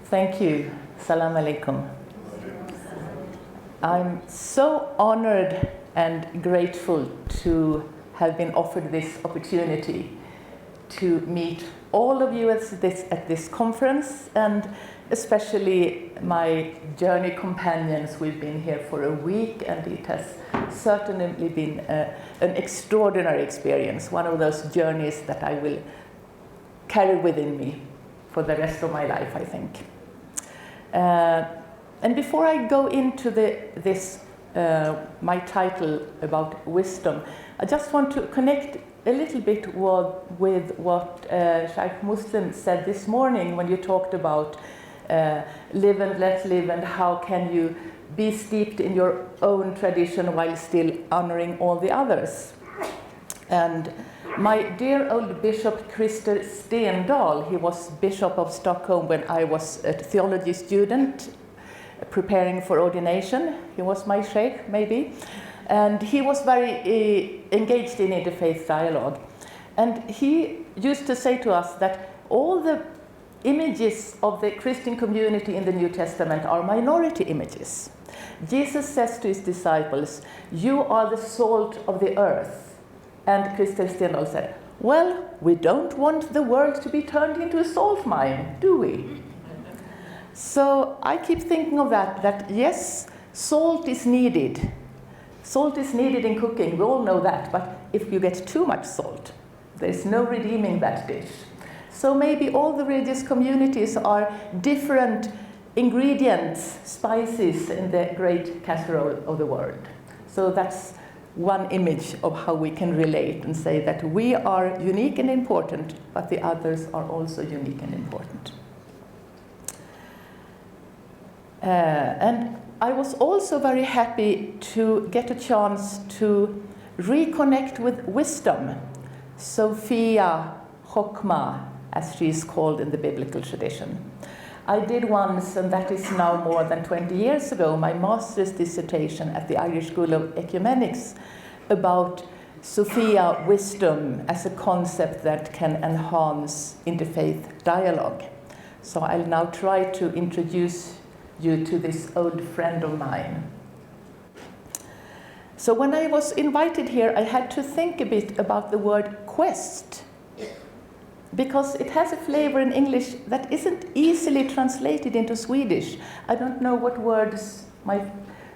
Thank you. Salam alaikum. I'm so honored and grateful to have been offered this opportunity to meet all of you at this conference, and especially my journey companions. We've been here for a week, and it has certainly been an extraordinary experience, one of those journeys that I will carry within me for the rest of my life, I think. And before I go into my title about wisdom, I just want to connect a little bit with what Sheikh Muslim said this morning when you talked about live and let live, and how can you be steeped in your own tradition while still honoring all the others. And my dear old Bishop Christer Stendahl, he was Bishop of Stockholm when I was a theology student preparing for ordination. He was my sheikh, maybe. And he was very engaged in interfaith dialogue. And he used to say to us that all the images of the Christian community in the New Testament are minority images. Jesus says to his disciples, "You are the salt of the earth." And Christer Stendahl said, "Well, we don't want the world to be turned into a salt mine, do we?" So I keep thinking of that yes, salt is needed. Salt is needed in cooking, we all know that, but if you get too much salt, there's no redeeming that dish. So maybe all the religious communities are different ingredients, spices in the great casserole of the world. So that's one image of how we can relate and say that we are unique and important, but the others are also unique and important. And I was also very happy to get a chance to reconnect with wisdom, Sofia, Chokmah, as she is called in the biblical tradition. I did once, and that is now more than 20 years ago, my master's dissertation at the Irish School of Ecumenics about Sofia, wisdom as a concept that can enhance interfaith dialogue. So I'll now try to introduce you to this old friend of mine. So when I was invited here, I had to think a bit about the word quest, because it has a flavor in English that isn't easily translated into Swedish. I don't know what words my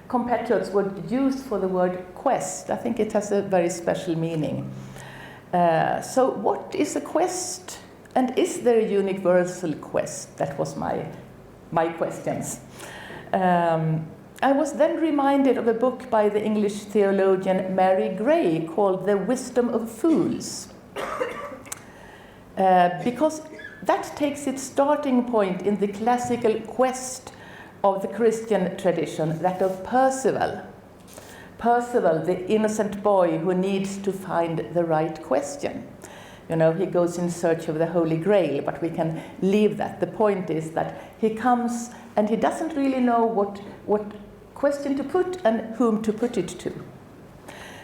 competitors would use for the word quest. I think it has a very special meaning. So what is a quest? And is there a universal quest? That was my questions. I was then reminded of a book by the English theologian Mary Gray called The Wisdom of Fools. Because that takes its starting point in the classical quest of the Christian tradition, that of Percival. Percival, the innocent boy who needs to find the right question. You know, he goes in search of the Holy Grail, but we can leave that. The point is that he comes and he doesn't really know what question to put and whom to put it to.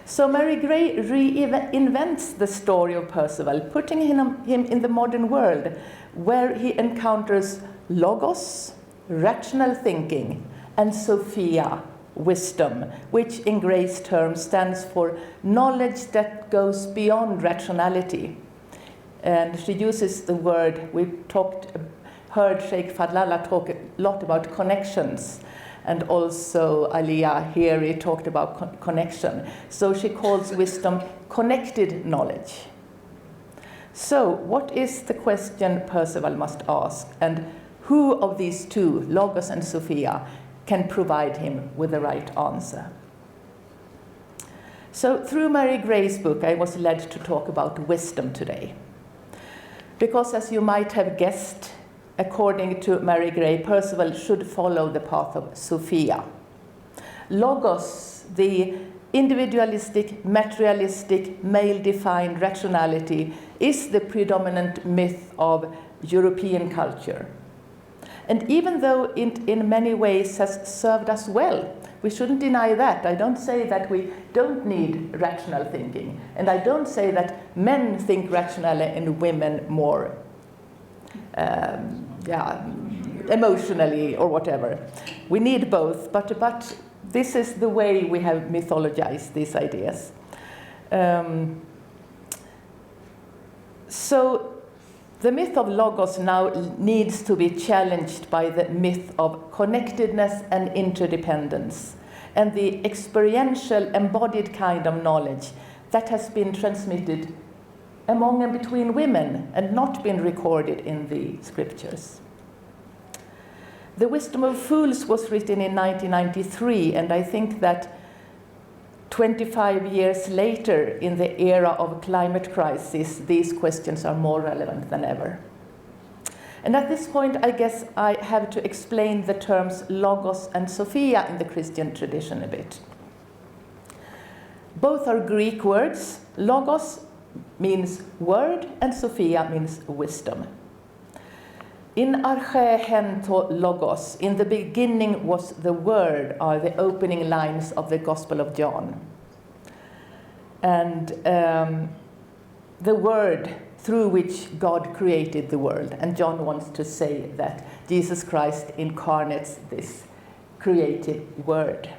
So Mary Gray reinvents the story of Percival, putting him in the modern world, where he encounters logos, rational thinking, and Sophia, wisdom, which in Gray's terms stands for knowledge that goes beyond rationality. And she uses the word, heard Sheikh Fadlallah talk a lot about connections, and also Aliyah here he talked about connection. So she calls wisdom connected knowledge. So what is the question Percival must ask, and who of these two, Logos and Sophia, can provide him with the right answer? So through Mary Gray's book, I was led to talk about wisdom today. Because as you might have guessed, according to Mary Gray, Percival should follow the path of Sophia. Logos, the individualistic, materialistic, male-defined rationality, is the predominant myth of European culture. And even though it in many ways has served us well, we shouldn't deny that. I don't say that we don't need rational thinking. And I don't say that men think rationally and women more emotionally or whatever. We need both, but this is the way we have mythologized these ideas. So the myth of Logos now needs to be challenged by the myth of connectedness and interdependence, and the experiential embodied kind of knowledge that has been transmitted among and between women and not been recorded in the scriptures. The Wisdom of Fools was written in 1993, and I think that 25 years later, in the era of climate crisis, these questions are more relevant than ever. And at this point, I guess I have to explain the terms Logos and Sofia in the Christian tradition a bit. Both are Greek words. Logos means word, and Sofia means wisdom. In arche hento logos, in the beginning was the word, are the opening lines of the Gospel of John. And the word through which God created the world. And John wants to say that Jesus Christ incarnates this creative word.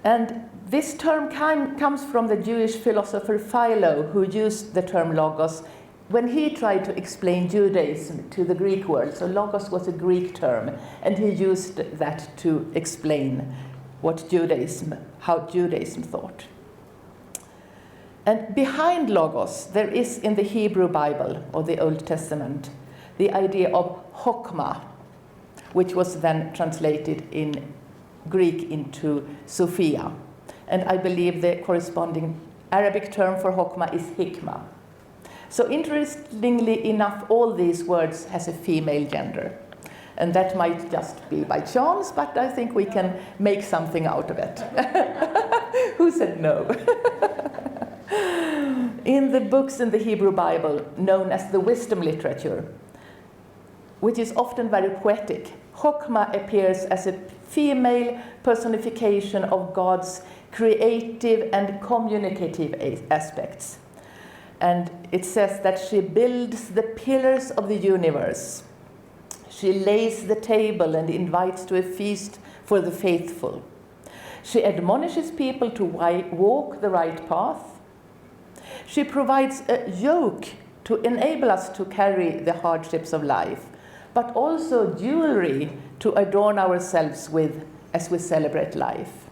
And this term comes from the Jewish philosopher Philo, who used the term logos when he tried to explain Judaism to the Greek world. So logos was a Greek term, and he used that to explain how Judaism thought. And behind logos, there is in the Hebrew Bible, or the Old Testament, the idea of chokmah, which was then translated in Greek into Sofia. And I believe the corresponding Arabic term for chokmah is hikmah. So interestingly enough, all these words has a female gender. And that might just be by chance, but I think we can make something out of it. Who said no? In the books in the Hebrew Bible, known as the wisdom literature, which is often very poetic, chokmah appears as a female personification of God's creative and communicative aspects. And it says that she builds the pillars of the universe. She lays the table and invites to a feast for the faithful. She admonishes people to walk the right path. She provides a yoke to enable us to carry the hardships of life, but also jewelry to adorn ourselves with as we celebrate life.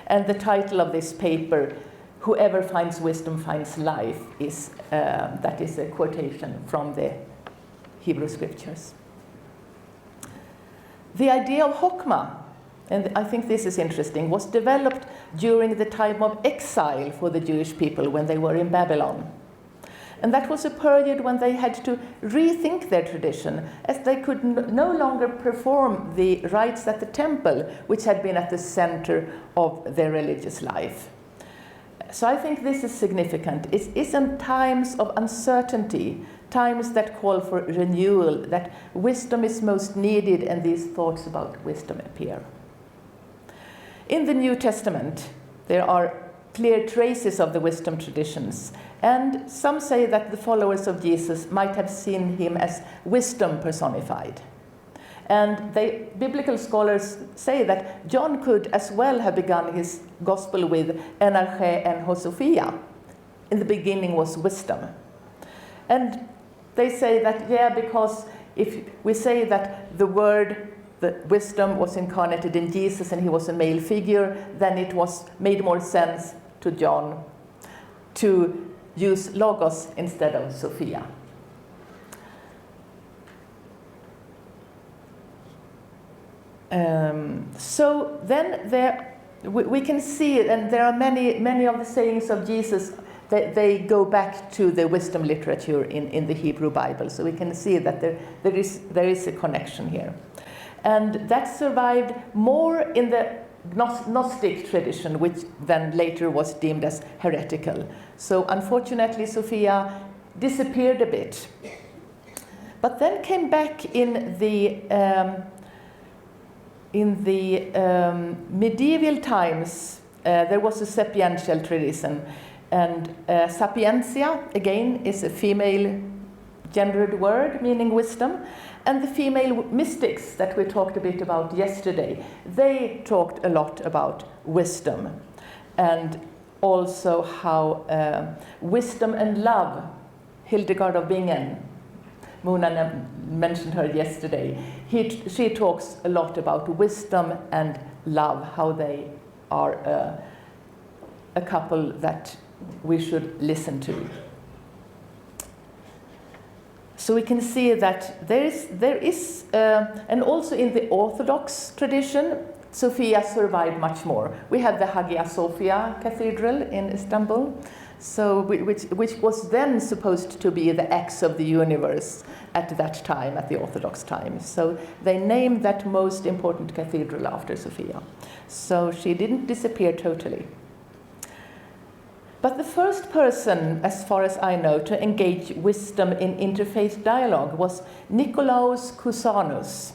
And the title of this paper, "Whoever finds wisdom finds life," that is a quotation from the Hebrew scriptures. The idea of chokmah, and I think this is interesting, was developed during the time of exile for the Jewish people when they were in Babylon. And that was a period when they had to rethink their tradition, as they could no longer perform the rites at the temple, which had been at the center of their religious life. So I think this is significant. It is in times of uncertainty, times that call for renewal, that wisdom is most needed, and these thoughts about wisdom appear. In the New Testament, there are clear traces of the wisdom traditions, and some say that the followers of Jesus might have seen him as wisdom personified. And biblical scholars say that John could as well have begun his gospel with enarche and Sofia. In the beginning was wisdom. And they say that, because if we say that the wisdom was incarnated in Jesus and he was a male figure, then it made more sense to John to use logos instead of Sofia. So then we can see, and there are many of the sayings of Jesus that they go back to the wisdom literature in the Hebrew Bible. So we can see that there is a connection here. And that survived more in the Gnostic tradition, which then later was deemed as heretical. So unfortunately, Sofia disappeared a bit. But then came back in the medieval times. There was a sapiential tradition, and sapientia again is a female gendered word meaning wisdom, And the female mystics that we talked a bit about yesterday, they talked a lot about wisdom, and also how wisdom and love, Hildegard of Bingen, Mona mentioned her yesterday, she talks a lot about wisdom and love, how they are a couple that we should listen to. So we can see that there is, and also in the Orthodox tradition, Sofia survived much more. We have the Hagia Sophia Cathedral in Istanbul, so which was then supposed to be the axe of the universe at that time, at the Orthodox time. So they named that most important cathedral after Sofia. So she didn't disappear totally. But the first person, as far as I know, to engage wisdom in interfaith dialogue was Nikolaus Gusanoz.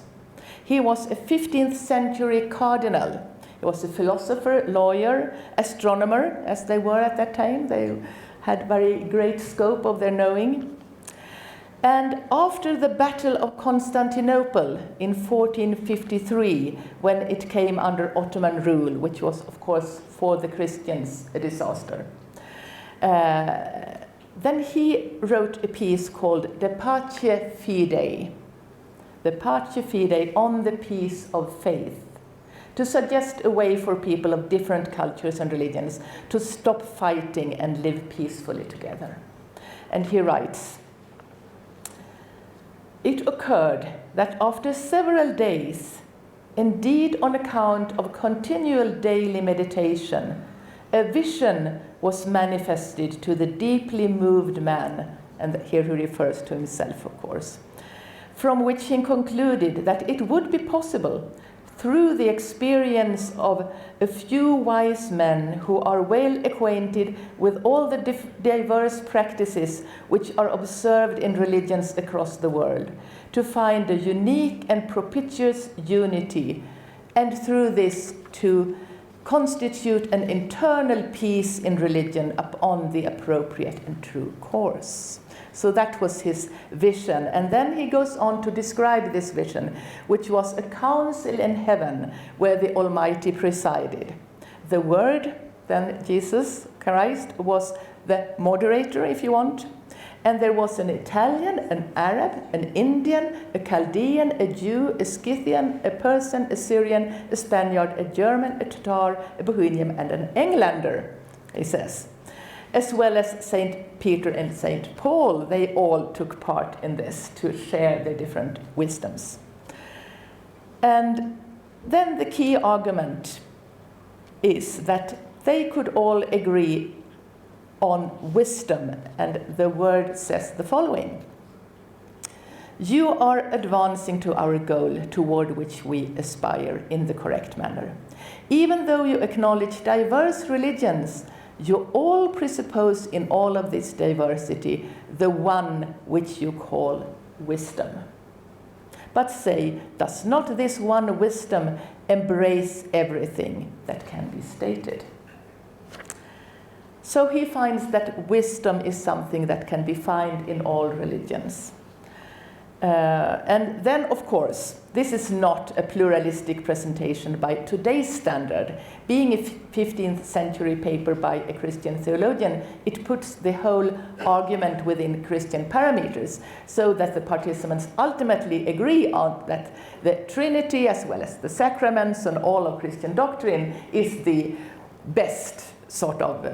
He was a 15th century cardinal. He was a philosopher, lawyer, astronomer, as they were at that time. They had very great scope of their knowing. And after the Battle of Constantinople in 1453, when it came under Ottoman rule, which was, of course, for the Christians a disaster, then he wrote a piece called De Pace Fidei, the Pace Fidei, on the peace of faith, to suggest a way for people of different cultures and religions to stop fighting and live peacefully together. And he writes, "It occurred that after several days, indeed on account of continual daily meditation, a vision was manifested to the deeply moved man," and here he refers to himself, of course, "from which he concluded that it would be possible, through the experience of a few wise men who are well acquainted with all the diverse practices which are observed in religions across the world, to find a unique and propitious unity, and through this to constitute an internal peace in religion upon the appropriate and true course." So that was his vision. And then he goes on to describe this vision, which was a council in heaven where the Almighty presided. The Word, then Jesus Christ, was the moderator, if you want. And there was an Italian, an Arab, an Indian, a Chaldean, a Jew, a Scythian, a Persian, a Syrian, a Spaniard, a German, a Tatar, a Bohemian, and an Englander, he says. As well as St. Peter and St. Paul, they all took part in this to share their different wisdoms. And then the key argument is that they could all agree on wisdom, and the Word says the following: "You are advancing to our goal toward which we aspire in the correct manner. Even though you acknowledge diverse religions, you all presuppose in all of this diversity the one which you call wisdom. But say, does not this one wisdom embrace everything that can be stated?" So he finds that wisdom is something that can be found in all religions. And then, of course, this is not a pluralistic presentation by today's standard. Being a 15th century paper by a Christian theologian, it puts the whole argument within Christian parameters, so that the participants ultimately agree on that the Trinity, as well as the sacraments and all of Christian doctrine, is the best sort of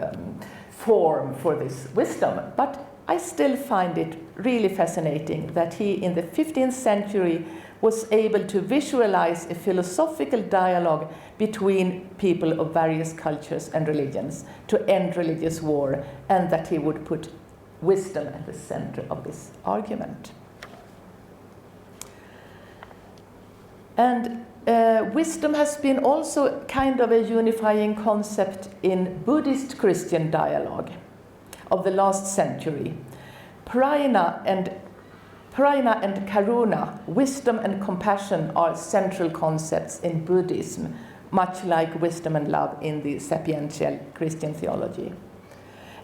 form for this wisdom. But I still find it really fascinating that he, in the 15th century, was able to visualize a philosophical dialogue between people of various cultures and religions to end religious war, and that he would put wisdom at the center of this argument. And wisdom has been also kind of a unifying concept in Buddhist Christian dialogue of the last century. Prajna and karuna, wisdom and compassion, are central concepts in Buddhism, much like wisdom and love in the sapiential Christian theology.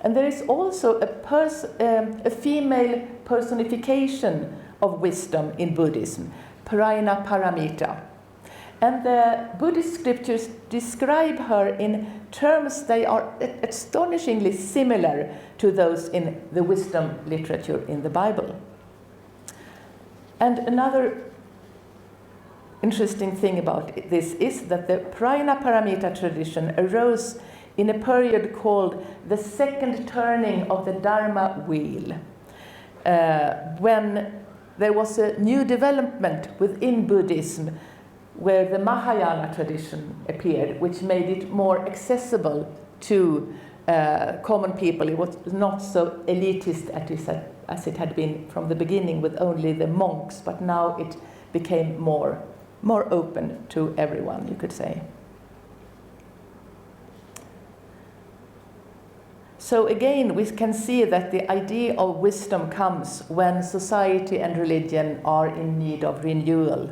And there is also a female personification of wisdom in Buddhism, Prajna Paramita. And the Buddhist scriptures describe her in terms they are astonishingly similar to those in the wisdom literature in the Bible. And another interesting thing about this is that the Prajna Paramita tradition arose in a period called the second turning of the Dharma wheel, when there was a new development within Buddhism where the Mahayana tradition appeared, which made it more accessible to common people. It was not so elitist as it had been from the beginning with only the monks, but now it became more open to everyone, you could say. So again, we can see that the idea of wisdom comes when society and religion are in need of renewal.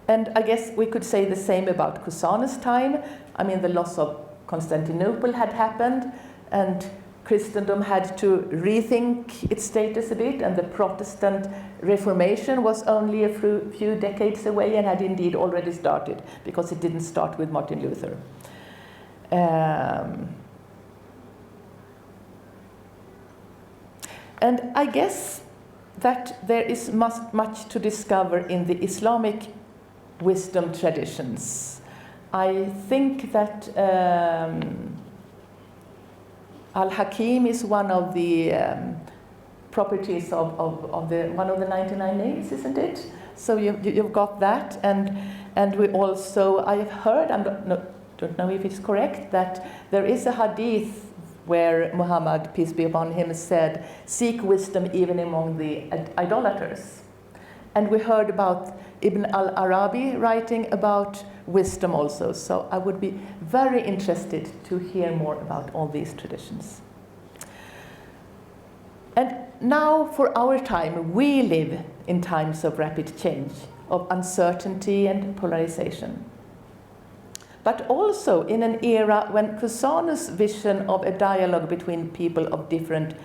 And I guess we could say the same about Gusanoz time. I mean, the loss of Constantinople had happened, and Christendom had to rethink its status a bit, and the Protestant Reformation was only a few decades away and had indeed already started, because it didn't start with Martin Luther. And I guess that there is much to discover in the Islamic wisdom traditions. I think that Al-Hakim is one of the properties of one of the 99 names, isn't it? So you've got that, and we also, I have heard, I don't know if it's correct, that there is a hadith where Muhammad, peace be upon him, said, "Seek wisdom even among the idolaters." And we heard about Ibn al-Arabi writing about wisdom also. So I would be very interested to hear more about all these traditions. And now for our time, we live in times of rapid change, of uncertainty and polarization. But also in an era when Gusanoz's vision of a dialogue between people of different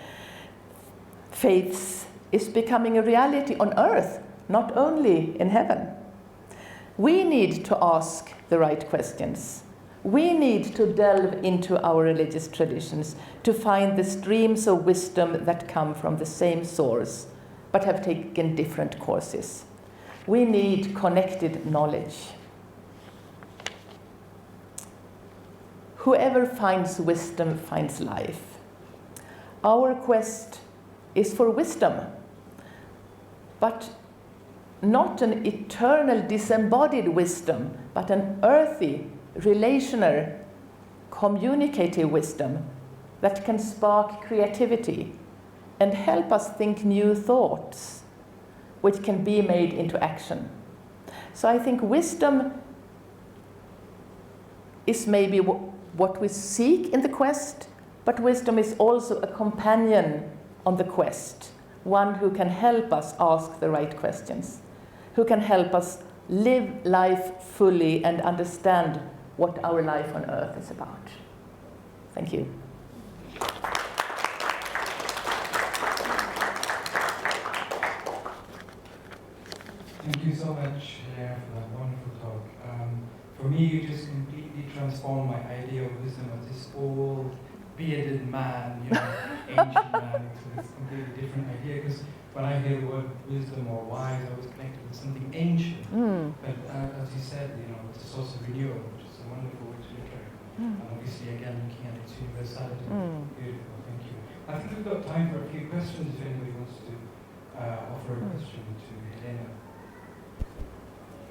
faiths is becoming a reality on earth, not only in heaven. We need to ask the right questions. We need to delve into our religious traditions to find the streams of wisdom that come from the same source, but have taken different courses. We need connected knowledge. Whoever finds wisdom finds life. Our quest is for wisdom, but not an eternal disembodied wisdom, but an earthy, relational, communicative wisdom that can spark creativity and help us think new thoughts, which can be made into action. So I think wisdom is maybe what we seek in the quest, but wisdom is also a companion on the quest, one who can help us ask the right questions, who can help us live life fully and understand what our life on earth is about. Thank you. Thank you so much, Helene, for that wonderful talk. For me, you just completely transformed my idea of wisdom as this old, bearded man, ancient man. It's a completely different idea, because when I hear the word wisdom or wise, I was connected with something ancient. But as you said, it's a source of renewal, which is a wonderful way to look at it. And obviously, again, looking at its universality. Beautiful, thank you. I think we've got time for a few questions if anybody wants to offer a question to Helene.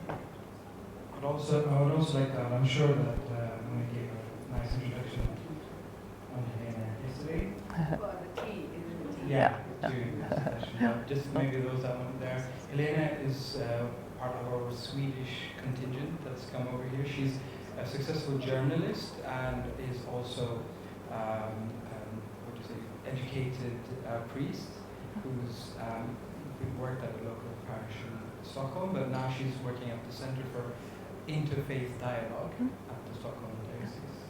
I would also like to add, I'm sure that Mona gave a nice introduction on Helene yesterday. Well, the tea is the tea. Yeah, during this session. But just maybe those that weren't there. Helene is part of our Swedish contingent that's come over here. She's a successful journalist and is also educated priest who's worked at a local parish in Stockholm, but now she's working at the Center for Interfaith Dialogue at the Stockholm Diocese.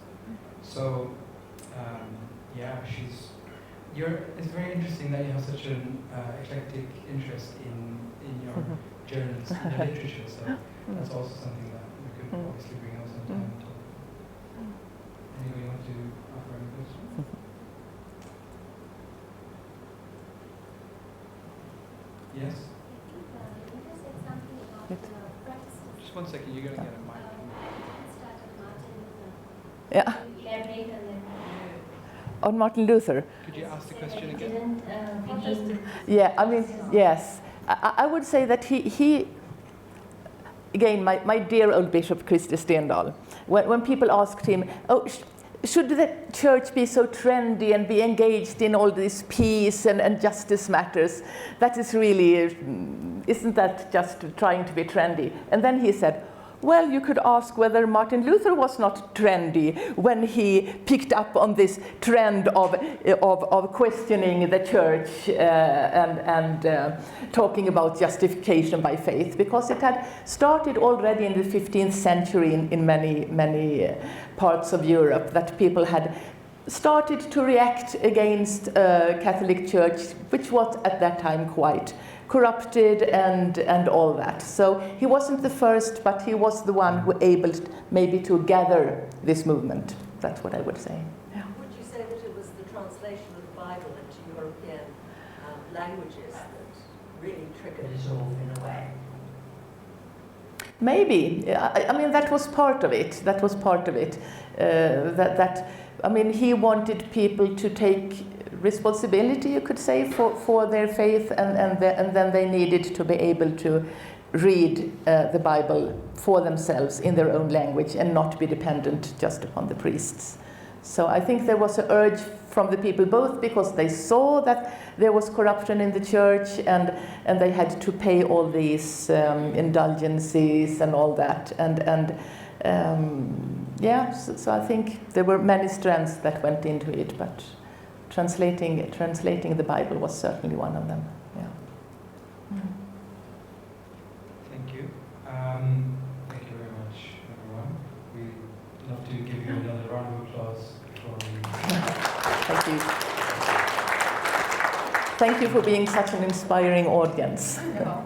So, she's it's very interesting that you have such an eclectic interest in your journals, in the literature. So that's also something that we could obviously bring out sometime and talk. Anybody want to offer any questions? Yes? Just 1 second, you're going to get a mic. Yeah. On Martin Luther. Could you ask the question again? Yeah, I mean, yes. I would say that he again, my dear old Bishop Christer Stendahl, when people asked him, oh, should the church be so trendy and be engaged in all this peace and justice matters? That is really, isn't that just trying to be trendy? And then he said, well, you could ask whether Martin Luther was not trendy when he picked up on this trend of questioning the church and talking about justification by faith, because it had started already in the 15th century in many parts of Europe, that people had started to react against Catholic Church, which was at that time quite corrupted and all that. So he wasn't the first, but he was the one who able maybe to gather this movement. That's what I would say. Yeah. Would you say that it was the translation of the Bible into European languages that really triggered it off in a way? Maybe. I mean, that was part of it. That was part of it. I mean, he wanted people to take responsibility, you could say, for their faith, and then they needed to be able to read the Bible for themselves in their own language and not be dependent just upon the priests. So I think there was an urge from the people, both because they saw that there was corruption in the church and they had to pay all these indulgences and all that, yeah, so I think there were many strands that went into it, but translating the Bible was certainly one of them. Yeah. Thank you. Thank you very much, everyone. We'd love to give you another round of applause before we... Thank you. Thank you for being such an inspiring audience. Yeah.